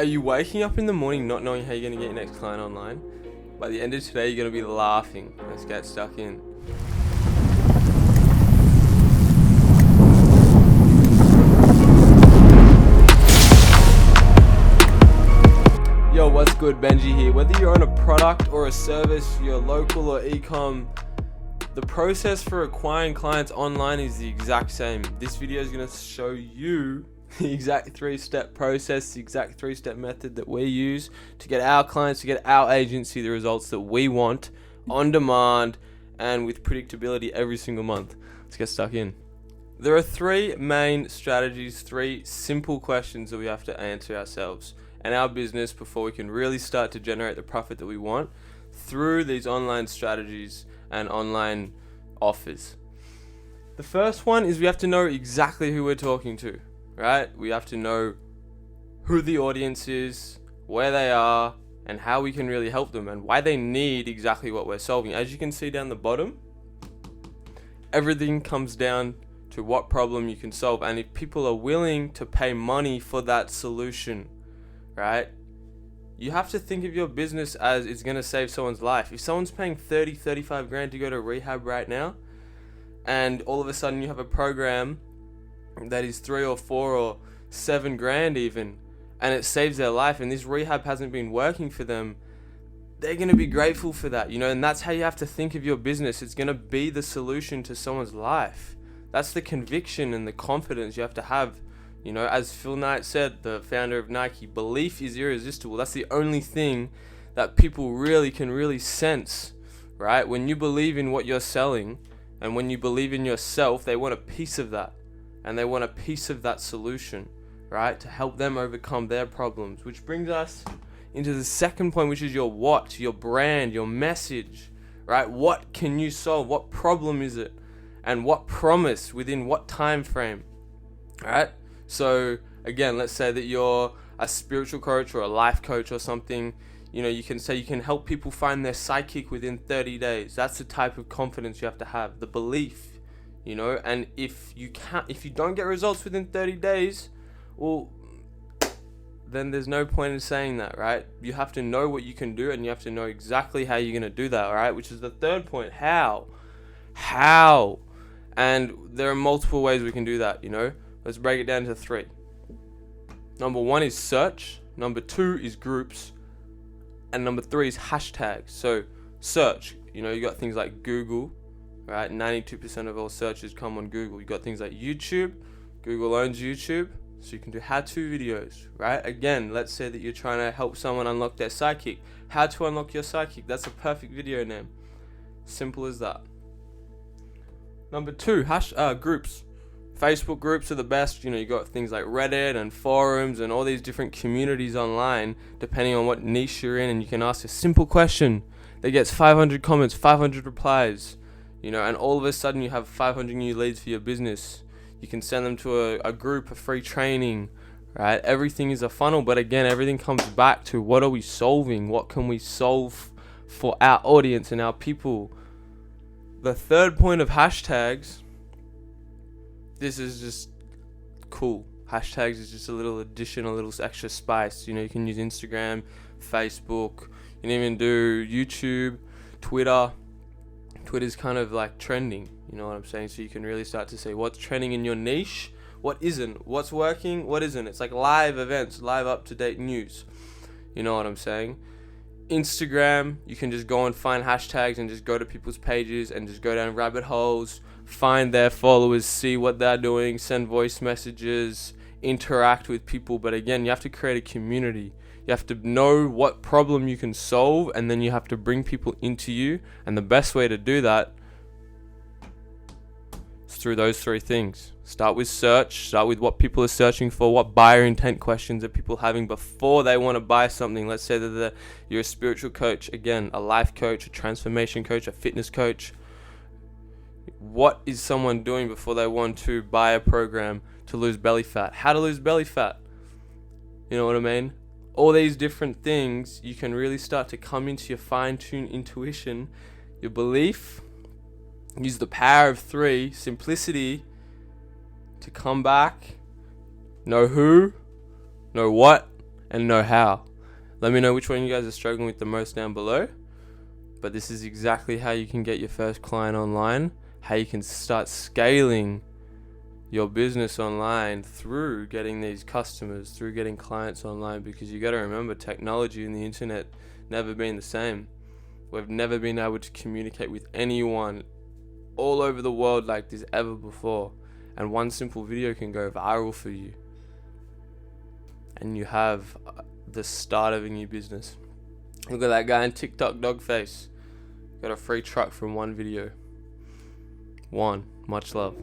Are you waking up in the morning not knowing how you're going to get your next client online? By the end of today, you're going to be laughing. Let's get stuck in. Yo, what's good? Benji here. Whether you're on a product or a service, you're local or e-com, the process for acquiring clients online is the exact same. This video is going to show you the exact 3-step process, the exact 3-step method that we use to get our clients, to get our agency the results that we want on demand and with predictability every single month. Let's get stuck in. There are 3 main strategies, 3 simple questions that we have to answer ourselves and our business before we can really start to generate the profit that we want through these online strategies and online offers. The first one is we have to know exactly who we're talking to. Right? We have to know who the audience is, where they are, and how we can really help them and why they need exactly what we're solving. As you can see down the bottom, everything comes down to what problem you can solve. And if people are willing to pay money for that solution, right? You have to think of your business as it's going to save someone's life. If someone's paying 35 grand to go to rehab right now, and all of a sudden you have a program that is 3 or 4 or 7 grand even, and it saves their life, and this rehab hasn't been working for them, they're going to be grateful for that, and that's how you have to think of your business. It's going to be the solution to someone's life. That's the conviction and the confidence you have to have. As Phil Knight said, the founder of Nike, belief is irresistible. That's the only thing that people can sense, right? When you believe in what you're selling and when you believe in yourself, they want a piece of that. And they want a piece of that solution, right? To help them overcome their problems. Which brings us into the second point, which is your what, your brand, your message, right? What can you solve? What problem is it? And what promise within what time frame, right? So again, let's say that you're a spiritual coach or a life coach or something. You can say you can help people find their psychic within 30 days. That's the type of confidence you have to have, the belief. And if you don't get results within 30 days, well, then there's no point in saying that, right? You have to know what you can do, and you have to know exactly how you're going to do that, all right? Which is the third point, how? And there are multiple ways we can do that, Let's break it down to 3. Number 1 is search. Number 2 is groups. And number 3 is hashtags. So search, you got things like Google, right? 92% of all searches come on Google. You got things like YouTube. Google owns YouTube, so you can do how-to videos, right? Again, let's say that you're trying to help someone unlock their psychic. How to unlock your psychic. That's a perfect video name. Simple as that. Number 2, groups. Facebook groups are the best. You got things like Reddit and forums and all these different communities online, depending on what niche you're in, and you can ask a simple question that gets 500 comments, 500 replies. And all of a sudden you have 500 new leads for your business. You can send them to a group, a free training, right? Everything is a funnel, but again, everything comes back to what are we solving? What can we solve for our audience and our people? The third point of hashtags, this is just cool. Hashtags is just a little addition, a little extra spice. You can use Instagram, Facebook, you can even do YouTube, Twitter. Twitter's kind of like trending, you know what I'm saying? So you can really start to say what's trending in your niche, what isn't, what's working, what isn't. It's like live events, live up-to-date news. You know what I'm saying? Instagram, you can just go and find hashtags and just go to people's pages and just go down rabbit holes, find their followers, see what they're doing, send voice messages, interact with people. But again, you have to create a community. You have to know what problem you can solve, and then you have to bring people into you. And the best way to do that is through those 3 things. Start with search. Start with what people are searching for. What buyer intent questions are people having before they want to buy something? Let's say that you're a spiritual coach, again, a life coach, a transformation coach, a fitness coach. What is someone doing before they want to buy a program to lose belly fat? How to lose belly fat? You know what I mean? All these different things, you can really start to come into your fine-tuned intuition, your belief, use the power of 3, simplicity, to come back, know who, know what, and know how. Let me know which one you guys are struggling with the most down below. But this is exactly how you can get your first client online, how you can start scaling your business online through getting these customers, through getting clients online, because you got to remember, technology and the internet never been the same. We've never been able to communicate with anyone all over the world like this ever before, and one simple video can go viral for you, and you have the start of a new business. Look at that guy in TikTok, Dogface. Got a free truck from one video. Much love.